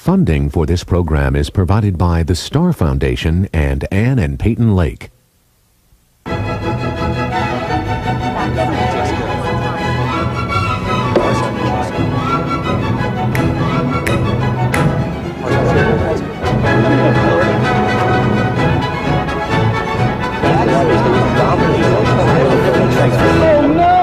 Funding for this program is provided by the Star Foundation and Ann and Peyton Lake. Oh no!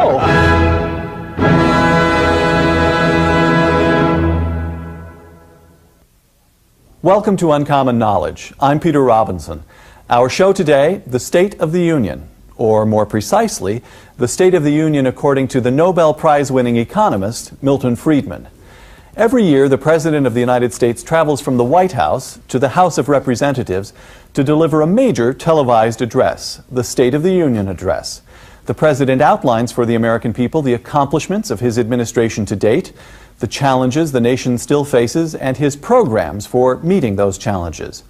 Welcome to Uncommon Knowledge. I'm Peter Robinson. Our show today, the State of the Union, or more precisely, the State of the Union according to the Nobel Prize-winning economist Milton Friedman. Every year, the President of the United States travels from the White House to the House of Representatives to deliver a major televised address, the State of the Union address. The President outlines for the American people the accomplishments of his administration to date, the challenges the nation still faces, and his programs for meeting those challenges.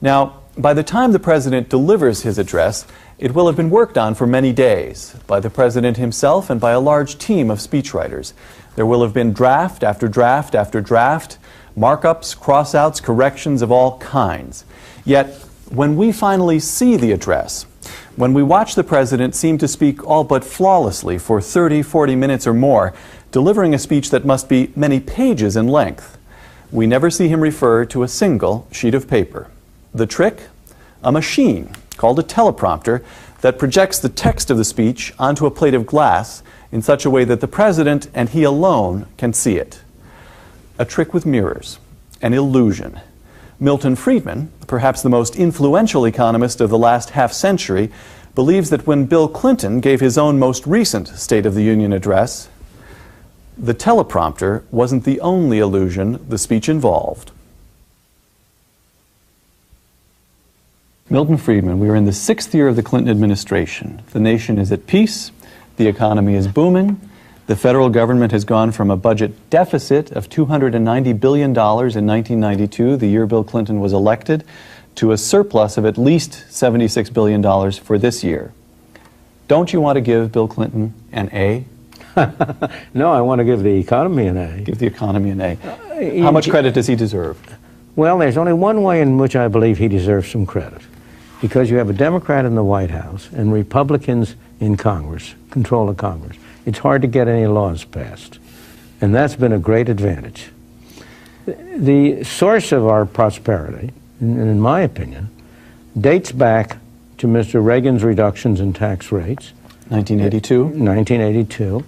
Now, by the time the President delivers his address, it will have been worked on for many days by the President himself and by a large team of speechwriters. There will have been draft after draft after draft, markups, crossouts, corrections of all kinds. Yet, when we finally see the address, when we watch the President seem to speak all but flawlessly for 30, 40 minutes or more, delivering a speech that must be many pages in length, we never see him refer to a single sheet of paper. The trick? A machine called a teleprompter that projects the text of the speech onto a plate of glass in such a way that the President and he alone can see it. A trick with mirrors, an illusion. Milton Friedman, perhaps the most influential economist of the last half-century, believes that when Bill Clinton gave his own most recent State of the Union address, the teleprompter wasn't the only illusion the speech involved. Milton Friedman, we are in the 6th year of the Clinton administration. The nation is at peace, the economy is booming, the federal government has gone from a budget deficit of $290 billion in 1992, the year Bill Clinton was elected, to a surplus of at least $76 billion for this year. Don't you want to give Bill Clinton an A? No, I want to give the economy an A. Give the economy an A. How much credit does he deserve? Well, there's only one way in which I believe he deserves some credit. Because you have a Democrat in the White House and Republicans in Congress, control of Congress. It's hard to get any laws passed. And that's been a great advantage. The source of our prosperity, in my opinion, dates back to Mr. Reagan's reductions in tax rates. 1982? 1982.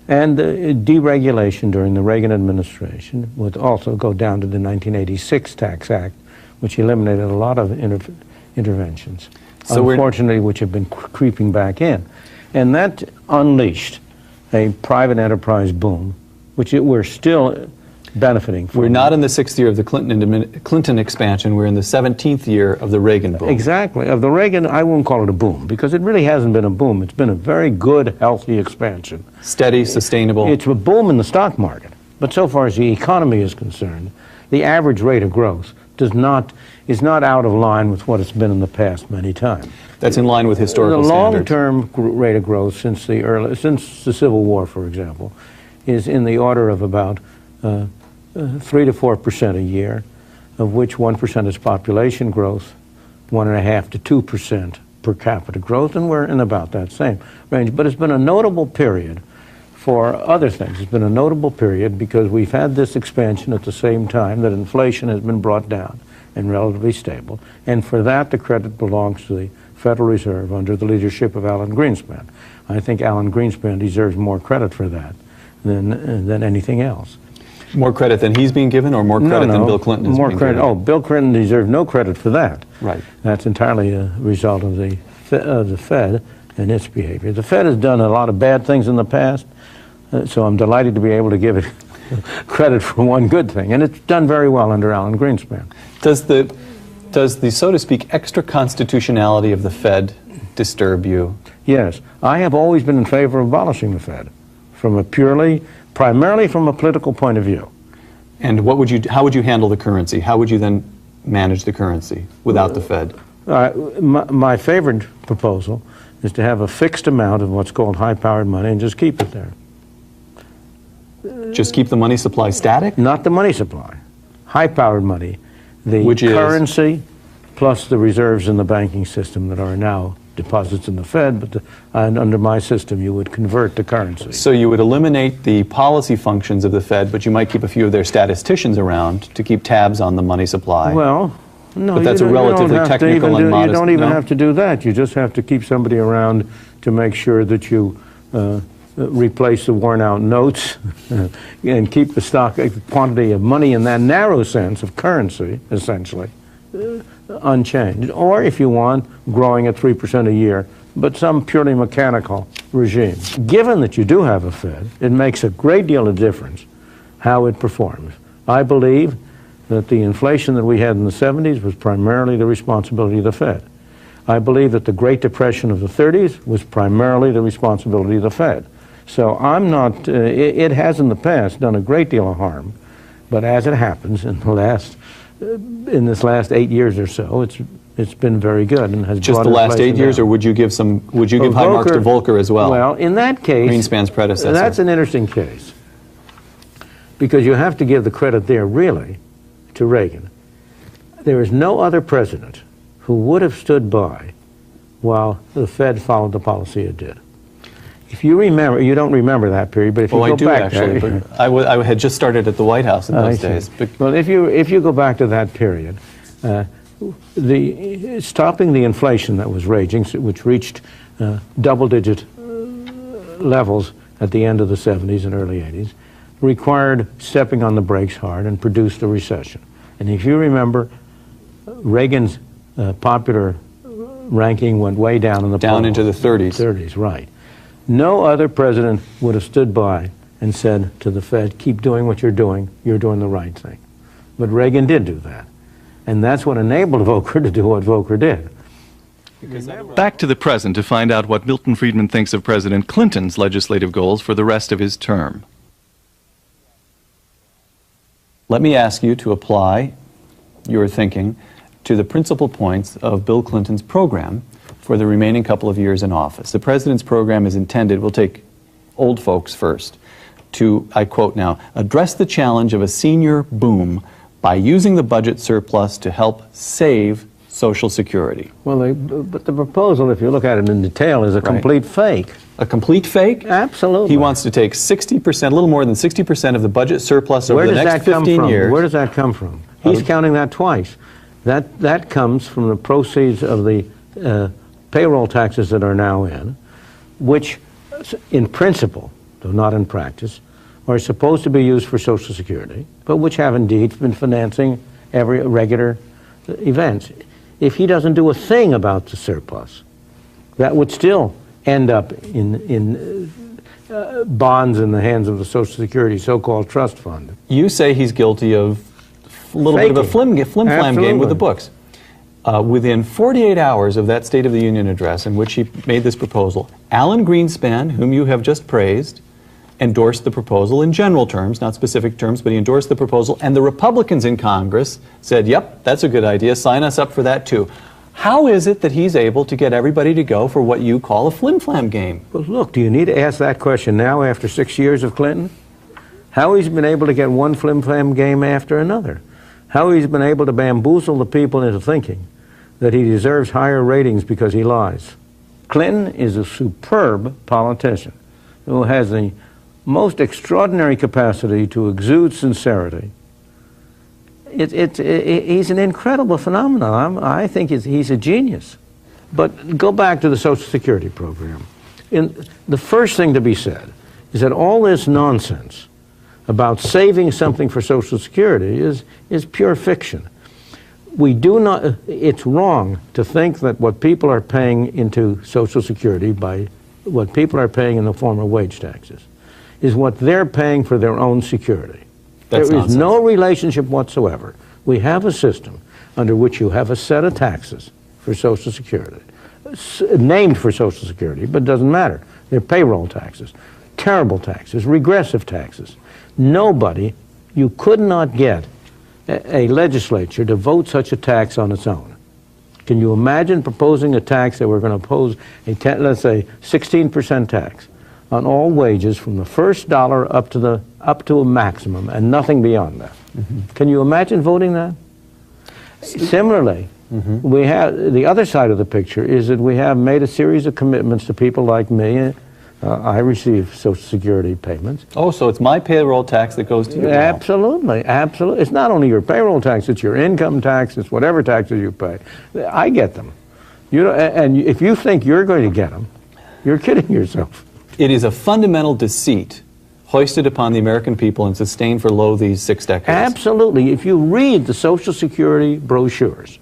And the deregulation during the Reagan administration would also go down to the 1986 Tax Act, which eliminated a lot of interventions, so unfortunately, which have been creeping back in. And that unleashed a private enterprise boom, which we're still benefiting from. We're not in the 6th year of the Clinton expansion. We're in the 17th year of the Reagan boom. Exactly. Of the Reagan, I won't call it a boom, because it really hasn't been a boom. It's been a very good, healthy expansion. Steady, sustainable. It's a boom in the stock market. But so far as the economy is concerned, the average rate of growth is not out of line with what it's been in the past many times. That's in line with historical standards. The long-term rate of growth since the Civil War, for example, is in the order of about 3 to 4% a year, of which 1% is population growth, 1.5 to 2% per capita growth, and we're in about that same range. But it's been a notable period for other things. It's been a notable period because we've had this expansion at the same time that inflation has been brought down and relatively stable. And for that, the credit belongs to the Federal Reserve under the leadership of Alan Greenspan. I think Alan Greenspan deserves more credit for that than anything else. More credit than he's being given, or more credit than Bill Clinton is being given? Oh, Bill Clinton deserves no credit for that. Right. That's entirely a result of the Fed and its behavior. The Fed has done a lot of bad things in the past, so I'm delighted to be able to give it credit for one good thing, and it's done very well under Alan Greenspan. Does the, so to speak, extra constitutionality of the Fed disturb you? Yes. I have always been in favor of abolishing the Fed, primarily from a political point of view. And how would you handle the currency? How would you then manage the currency without the Fed? My favorite proposal is to have a fixed amount of what's called high-powered money and just keep it there. Just keep the money supply static? Not the money supply. high-powered money, the Which currency plus the reserves in the banking system that are now deposits in the Fed, but and under my system you would convert to currency. So you would eliminate the policy functions of the Fed, but you might keep a few of their statisticians around to keep tabs on the money supply. Well, no, but that's a relatively technical and modest. You don't even have to do that. You just have to keep somebody around to make sure that you replace the worn-out notes and keep the stock quantity of money in that narrow sense of currency, essentially, unchanged. Or, if you want, growing at 3% a year, but some purely mechanical regime. Given that you do have a Fed, it makes a great deal of difference how it performs. I believe that the inflation that we had in the 70s was primarily the responsibility of the Fed. I believe that the Great Depression of the 30s was primarily the responsibility of the Fed. So I'm not, it has in the past done a great deal of harm, but as it happens in this last 8 years or so, it's been very good and has just the last 8 years, or would you give high marks to Volcker as well? Well, in that case, Greenspan's predecessor. That's an interesting case, because you have to give the credit there really to Reagan. There is no other president who would have stood by while the Fed followed the policy it did. If you remember, you don't remember that period, but if you go back, actually, but I had just started at the White House in those days. Well, if you go back to that period, stopping the inflation that was raging, which reached double-digit levels at the end of the 70s and early 80s, required stepping on the brakes hard and produced a recession. And if you remember, Reagan's popular ranking went way down in the polls. Down into the 30s. 30s, right. No other president would have stood by and said to the Fed, keep doing what you're doing the right thing. But Reagan did do that. And that's what enabled Volcker to do what Volcker did. Back to the present to find out what Milton Friedman thinks of President Clinton's legislative goals for the rest of his term. Let me ask you to apply your thinking to the principal points of Bill Clinton's program for the remaining couple of years in office. The president's program is intended, we'll take old folks first, to, I quote now, address the challenge of a senior boom by using the budget surplus to help save Social Security. Well, but the proposal, if you look at it in detail, is a complete fake. A complete fake? Absolutely. He wants to take 60%, a little more than 60% of the budget surplus over the next 15 years. Where does that come from? He's counting that twice. That comes from the proceeds of the payroll taxes that are now in, which in principle, though not in practice, are supposed to be used for Social Security, but which have indeed been financing every regular events. If he doesn't do a thing about the surplus, that would still end up in bonds in the hands of the Social Security so-called trust fund. You say he's guilty of a little bit of a flim-flam game with the books. Within 48 hours of that State of the Union address in which he made this proposal, Alan Greenspan, whom you have just praised, endorsed the proposal in general terms, not specific terms, but he endorsed the proposal, and the Republicans in Congress said, yep, that's a good idea, sign us up for that too. How is it that he's able to get everybody to go for what you call a flim-flam game? Well, look, do you need to ask that question now after 6 years of Clinton? How he's been able to get one flim-flam game after another? How he's been able to bamboozle the people into thinking that he deserves higher ratings because he lies. Clinton is a superb politician who has the most extraordinary capacity to exude sincerity. He's an incredible phenomenon. I think he's a genius. But go back to the Social Security program. The first thing to be said is that all this nonsense about saving something for Social Security is pure fiction. We do not, it's wrong to think that what people are paying into Social Security by what people are paying in the form of wage taxes is what they're paying for their own security. There is no relationship whatsoever. We have a system under which you have a set of taxes for Social Security, named for Social Security, but it doesn't matter. They're payroll taxes, terrible taxes, regressive taxes. Nobody, you could not get a legislature to vote such a tax on its own. Can you imagine proposing a tax that we're going to impose, let's say, 16% tax on all wages from the first dollar up to a maximum and nothing beyond that? Can you imagine voting that? Similarly, we have the other side of the picture is that we have made a series of commitments to people like me. I receive Social Security payments. Oh, so it's my payroll tax that goes to you now. Absolutely, absolutely. It's not only your payroll tax, it's your income tax, it's whatever taxes you pay. I get them. You know, and if you think you're going to get them, you're kidding yourself. It is a fundamental deceit hoisted upon the American people and sustained for lo these 6 decades. Absolutely. If you read the Social Security brochures,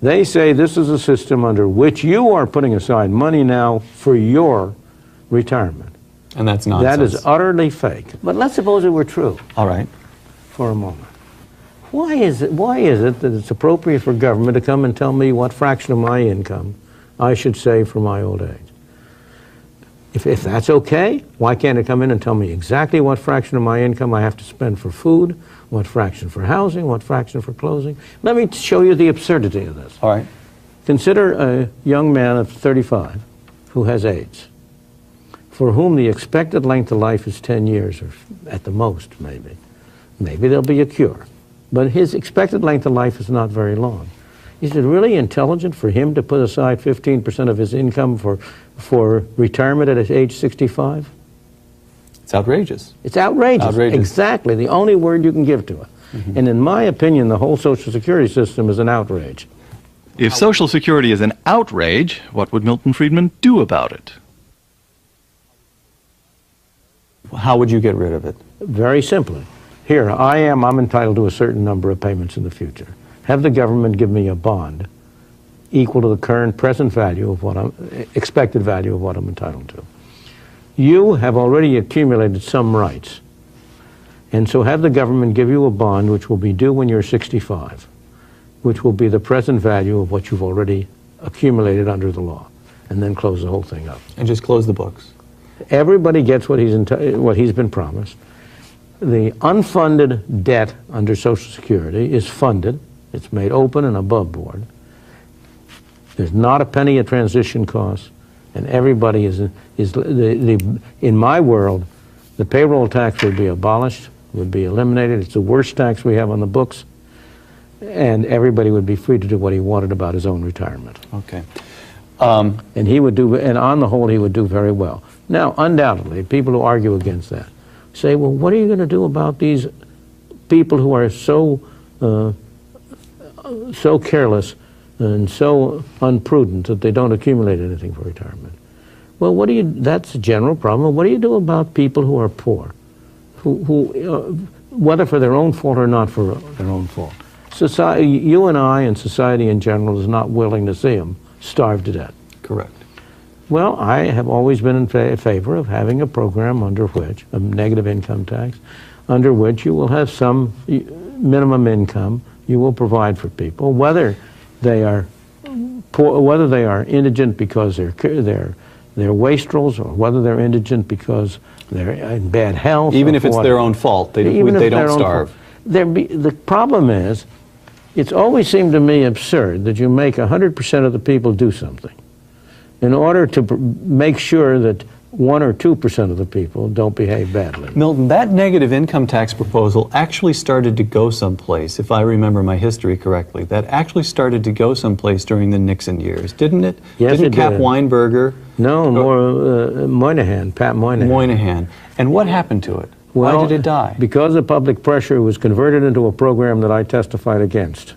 they say this is a system under which you are putting aside money now for your retirement. And that's nonsense. That is utterly fake. But let's suppose it were true. All right. For a moment. Why is it that it's appropriate for government to come and tell me what fraction of my income I should save for my old age? If that's okay, why can't it come in and tell me exactly what fraction of my income I have to spend for food, what fraction for housing, what fraction for clothing? Let me show you the absurdity of this. All right. Consider a young man of 35 who has AIDS, for whom the expected length of life is 10 years, or at the most, maybe. Maybe there'll be a cure. But his expected length of life is not very long. Is it really intelligent for him to put aside 15% of his income for retirement at age 65? It's outrageous. It's outrageous. Outrageous. Exactly. The only word you can give to it. And in my opinion, the whole Social Security system is an outrage. If Social Security is an outrage, what would Milton Friedman do about it? How would you get rid of it? Very simply. Here, I'm entitled to a certain number of payments in the future. Have the government give me a bond equal to the current present value of expected value of what I'm entitled to. You have already accumulated some rights, and so have the government give you a bond which will be due when you're 65, which will be the present value of what you've already accumulated under the law, and then close the whole thing up. And just close the books. Everybody gets what he's been promised. The unfunded debt under Social Security is funded. It's made open and above board. There's not a penny of transition costs, and everybody in my world, the payroll tax would be abolished, would be eliminated. It's the worst tax we have on the books, and everybody would be free to do what he wanted about his own retirement. Okay. And he would do, and on the whole, he would do very well. Now, undoubtedly, people who argue against that say, well, what are you going to do about these people who are so careless and so unprudent that they don't accumulate anything for retirement? Well, that's a general problem. What do you do about people who are poor, who whether for their own fault or not for their own fault? Society, you and I and society in general is not willing to see them starve to death. Correct. Well, I have always been in favor of having a program under which, a negative income tax, under which you will have some minimum income you will provide for people, whether they are poor, whether they are indigent because they're wastrels, or whether they're indigent because they're in bad health. Even if it's their own fault, they don't starve. The problem is, it's always seemed to me absurd that you make 100% of the people do something in order to make sure that 1 or 2% of the people don't behave badly. Milton, that negative income tax proposal actually started to go someplace, if I remember my history correctly. That actually started to go someplace during the Nixon years, didn't it? Yes, didn't it Cap did. Weinberger? No, more Moynihan, Pat Moynihan. Moynihan. And what happened to it? Well, why did it die? Because of public pressure, it was converted into a program that I testified against.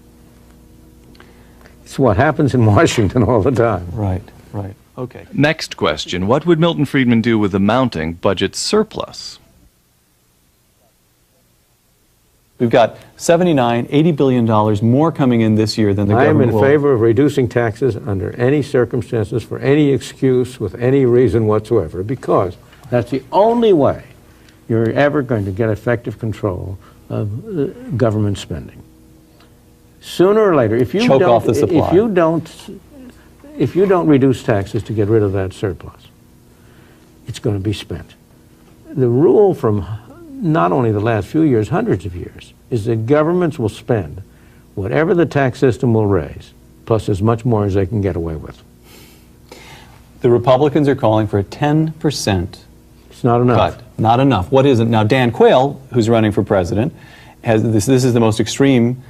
It's what happens in Washington all the time. Right, right. Okay. Next question. What would Milton Friedman do with the mounting budget surplus? We've got $79, $80 billion more coming in this year than the government will. I am in favor of reducing taxes under any circumstances, for any excuse, with any reason whatsoever, because that's the only way you're ever going to get effective control of government spending. Sooner or later, if you Choke off the supply. if you don't reduce taxes to get rid of that surplus, it's going to be spent. The rule from not only the last few years, hundreds of years, is that governments will spend whatever the tax system will raise, plus as much more as they can get away with. The Republicans are calling for a 10% It's not enough. cut. Not enough. What is it? Now, Dan Quayle, who's running for president, has this is the most extreme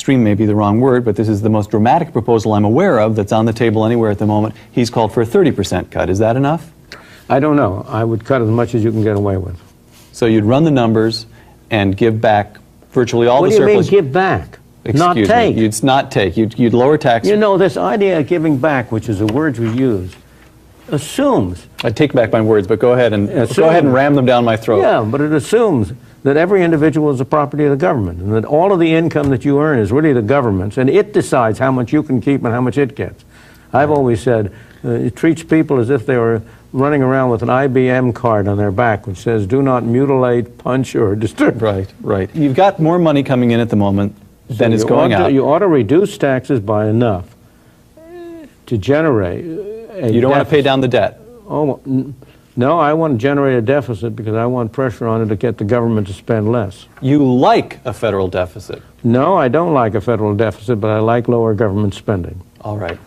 may be the wrong word, but this is the most dramatic proposal I'm aware of that's on the table anywhere at the moment. He's called for a 30% cut. Is that enough? I don't know. I would cut as much as you can get away with. So you'd run the numbers and give back virtually all the surplus. What do you mean give back? Not take. You'd not take. You'd lower taxes. You know, this idea of giving back, which is the words we use, assumes. I take back my words, but go ahead and ram them down my throat. Yeah, but it assumes that every individual is the property of the government, and that all of the income that you earn is really the government's, and it decides how much you can keep and how much it gets. I've always said it treats people as if they were running around with an IBM card on their back which says, do not mutilate, punch, or disturb. Right, right. You've got more money coming in at the moment than is going out. You ought to reduce taxes by enough to generate a You don't want to pay down the debt. Oh, no, I want to generate a deficit because I want pressure on it to get the government to spend less. You like a federal deficit. No, I don't like a federal deficit, but I like lower government spending. All right.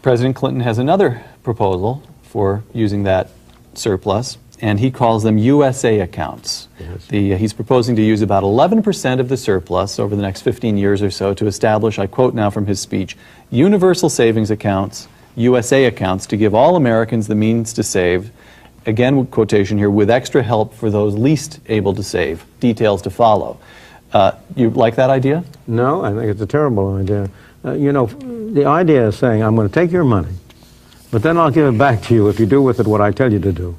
President Clinton has another proposal for using that surplus, and he calls them USA accounts. Yes. He's proposing to use about 11% of the surplus over the next 15 years or so to establish, I quote now from his speech, universal savings accounts, USA accounts, to give all Americans the means to save, again quotation here, with extra help for those least able to save. Details to follow. You like that idea? No, I think it's a terrible idea. You know, the idea is saying, I'm going to take your money, but then I'll give it back to you if you do with it what I tell you to do.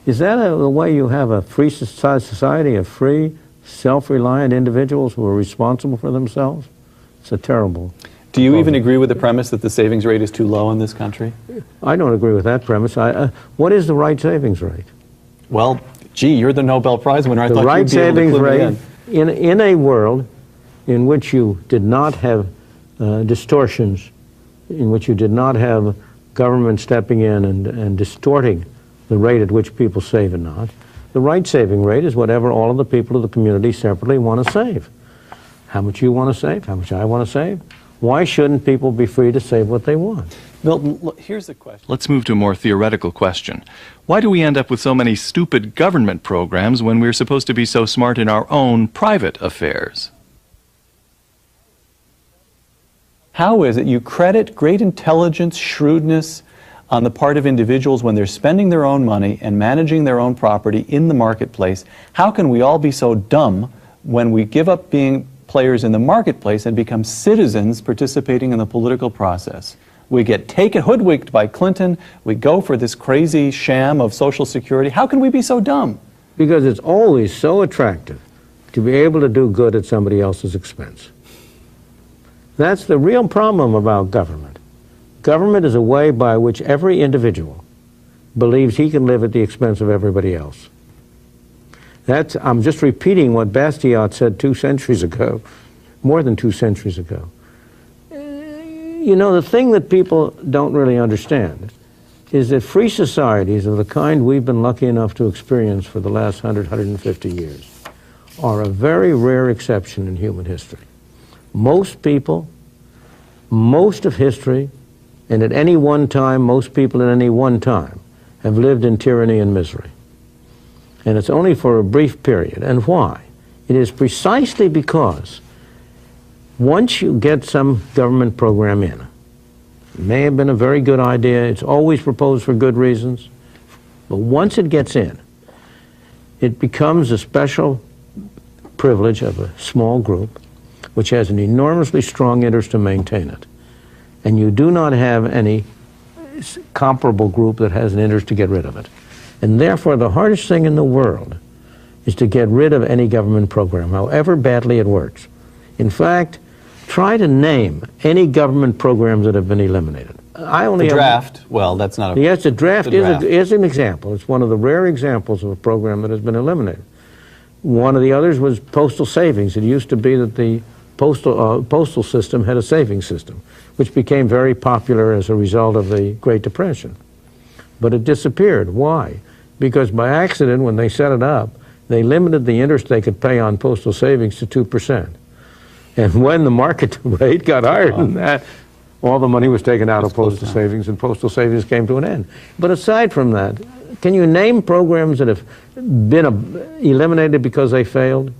Is that the way you have a free society of free, self-reliant individuals who are responsible for themselves? It's a terrible. Do you even agree with the premise that the savings rate is too low in this country? I don't agree with that premise. What is the right savings rate? Well, gee, you're the Nobel Prize winner. I thought you'd be able to clue me in. In a world in which you did not have distortions, in which you did not have government stepping in and distorting the rate at which people save and not, the right saving rate is whatever all of the people of the community separately want to save. How much you want to save, how much I want to save. Why shouldn't people be free to save what they want? Milton, look, here's the question. Let's move to a more theoretical question. Why do we end up with so many stupid government programs when we're supposed to be so smart in our own private affairs? How is it you credit great intelligence, shrewdness on the part of individuals when they're spending their own money and managing their own property in the marketplace? How can we all be so dumb when we give up being players in the marketplace and become citizens participating in the political process? We get hoodwinked by Clinton. We go for this crazy sham of Social Security. How can we be so dumb? Because it's always so attractive to be able to do good at somebody else's expense. That's the real problem about government. Government is a way by which every individual believes he can live at the expense of everybody else. I'm just repeating what Bastiat said 2 centuries ago, more than 2 centuries ago. You know, the thing that people don't really understand is that free societies of the kind we've been lucky enough to experience for the last 100, 150 years are a very rare exception in human history. Most people, most of history, and at any one time, most people at any one time have lived in tyranny and misery. And it's only for a brief period. And why? It is precisely because once you get some government program in, it may have been a very good idea, it's always proposed for good reasons, but once it gets in, it becomes a special privilege of a small group which has an enormously strong interest to maintain it. And you do not have any comparable group that has an interest to get rid of it. And therefore, the hardest thing in the world is to get rid of any government program, however badly it works. In fact, try to name any government programs that have been eliminated. The draft, well, that's not a... Yes, the draft is an example. It's one of the rare examples of a program that has been eliminated. One of the others was postal savings. It used to be that the postal system had a savings system, which became very popular as a result of the Great Depression. But it disappeared. Why? Because by accident, when they set it up, they limited the interest they could pay on postal savings to 2%. And when the market rate got higher than that, all the money was taken out of closed postal down. savings, and postal savings came to an end. But aside from that, can you name programs that have been eliminated because they failed?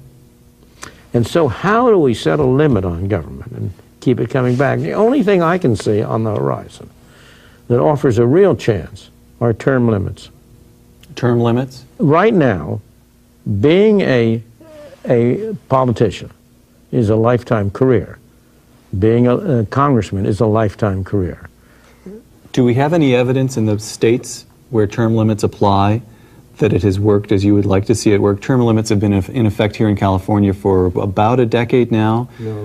And so how do we set a limit on government and keep it coming back? The only thing I can see on the horizon that offers a real chance are term limits. Term limits? Right now, being a politician is a lifetime career. Being a congressman is a lifetime career. Do we have any evidence in the states where term limits apply that it has worked as you would like to see it work? Term limits have been in effect here in California for about a decade now. No,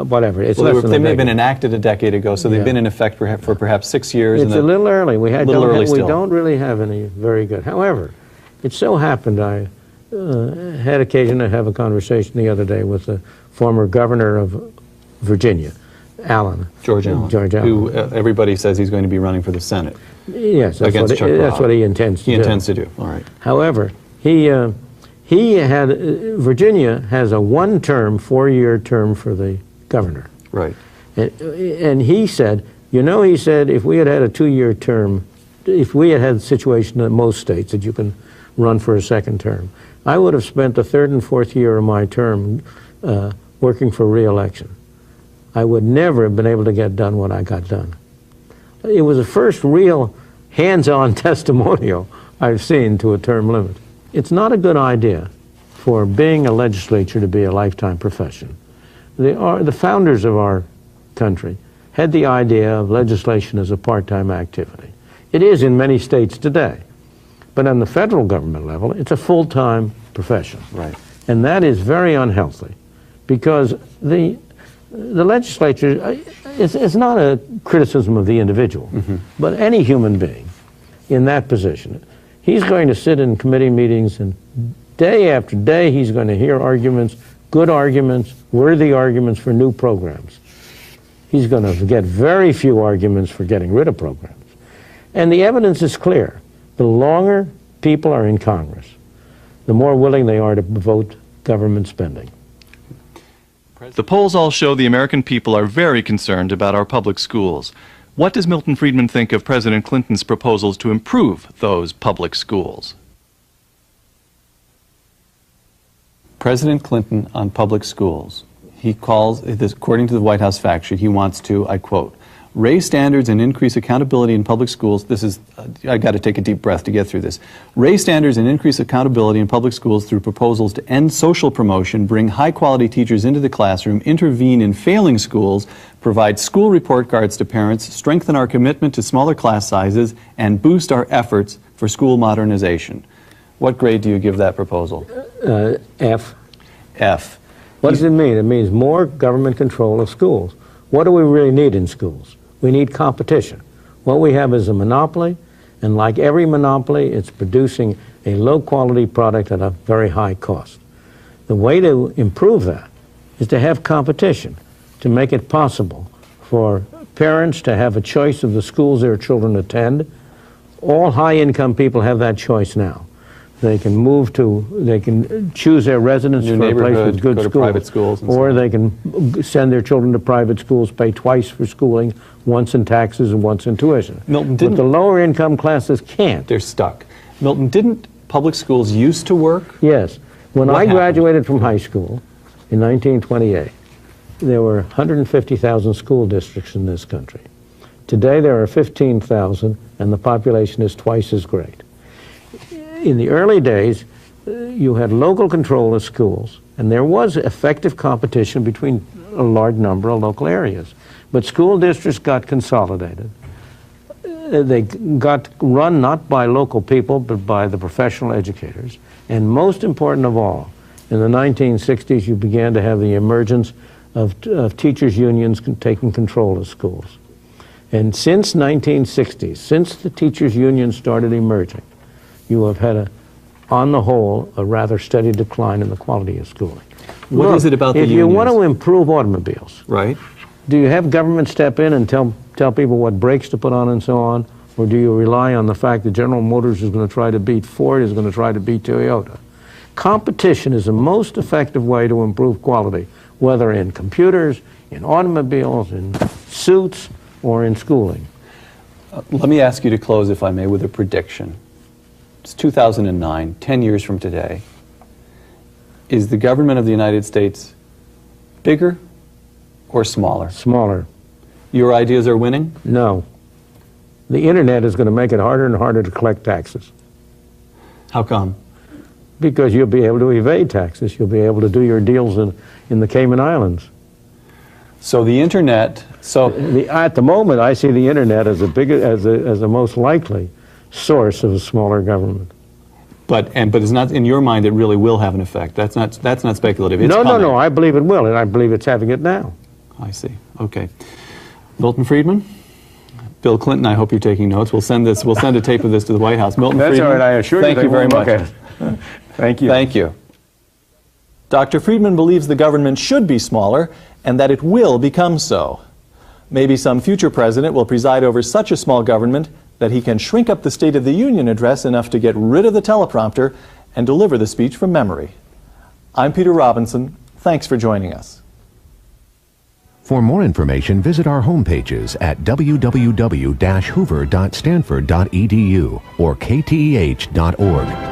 whatever. It's Well, less than they a may have been decade. enacted a decade ago, so they've Yeah. been in effect for perhaps 6 years. It's a little early. We still. don't really have any very good. However, it so happened I had occasion to have a conversation the other day with the former governor of Virginia, George Allen, who everybody says he's going to be running for the Senate. Yes, that's, Against Chuck that's Robb. what he intends to do. He intends to do. All right. However, Virginia has a one-term, 4-year term for the governor. Right. And he said, he said, if we had had a 2-year term, if we had had a situation in most states that you can run for a second term, I would have spent the 3rd and 4th year of my term working for re-election. I would never have been able to get done what I got done. It was the first real hands-on testimonial I've seen to a term limit. It's not a good idea for being a legislature to be a lifetime profession. The founders of our country had the idea of legislation as a part-time activity. It is in many states today, but on the federal government level, it's a full-time profession. Right. And that is very unhealthy, because the legislature is not a criticism of the individual, but any human being in that position. He's going to sit in committee meetings, and day after day he's going to hear arguments, good arguments, worthy arguments for new programs. He's going to get very few arguments for getting rid of programs. And the evidence is clear. The longer people are in Congress, the more willing they are to vote government spending. The polls all show the American people are very concerned about our public schools. What does Milton Friedman think of President Clinton's proposals to improve those public schools? President Clinton on public schools. He calls, according to the White House fact sheet, he wants to, I quote, raise standards and increase accountability in public schools. This is, I got to take a deep breath to get through this. Raise standards and increase accountability in public schools through proposals to end social promotion, bring high-quality teachers into the classroom, intervene in failing schools, provide school report cards to parents, strengthen our commitment to smaller class sizes, and boost our efforts for school modernization. What grade do you give that proposal? F. F. What does it mean? It means more government control of schools. What do we really need in schools? We need competition. What we have is a monopoly, and like every monopoly, it's producing a low-quality product at a very high cost. The way to improve that is to have competition, to make it possible for parents to have a choice of the schools their children attend. All high-income people have that choice now. They can choose their residence for a place with good go to schools, private schools, or they can send their children to private schools, pay twice for schooling, once in taxes and once in tuition. Milton, but the lower income classes can't. They're stuck. Milton, didn't public schools used to work? Yes. When What I happened? graduated from high school in 1928, there were 150,000 school districts in this country. Today there are 15,000, and the population is twice as great. In the early days, you had local control of schools, and there was effective competition between a large number of local areas. But school districts got consolidated. They got run not by local people, but by the professional educators. And most important of all, in the 1960s, you began to have the emergence of teachers' unions taking control of schools. And since 1960s, since the teachers' unions started emerging, you have had, on the whole, a rather steady decline in the quality of schooling. What is it about the unions? If you want to improve automobiles, right? Do you have government step in and tell people what brakes to put on and so on? Or do you rely on the fact that General Motors is going to try to beat Ford, is going to try to beat Toyota? Competition is the most effective way to improve quality whether in computers, in automobiles, in suits, or in schooling. Let me ask you to close, if I may, with a prediction. It's 2009, 10 years from today. Is the government of the United States bigger or smaller? Smaller. Your ideas are winning? No. The internet is going to make it harder and harder to collect taxes. How come? Because you'll be able to evade taxes. You'll be able to do your deals in the Cayman Islands. So the internet, At the moment, I see the internet as a most likely source of a smaller government. but it's not, in your mind, it really will have an effect. That's not speculative. It's No, coming. I believe it will, and I believe it's having it now. I see. Okay. Milton Friedman? Bill Clinton, I hope you're taking notes. We'll send a tape of this to the White House. Milton That's Friedman, all right, I assure you. thank you very much. Thank you. Thank you. Dr. Friedman believes the government should be smaller and that it will become so. Maybe some future president will preside over such a small government that he can shrink up the State of the Union address enough to get rid of the teleprompter and deliver the speech from memory. I'm Peter Robinson. Thanks for joining us. For more information, visit our homepages at www.hoover.stanford.edu or kteh.org.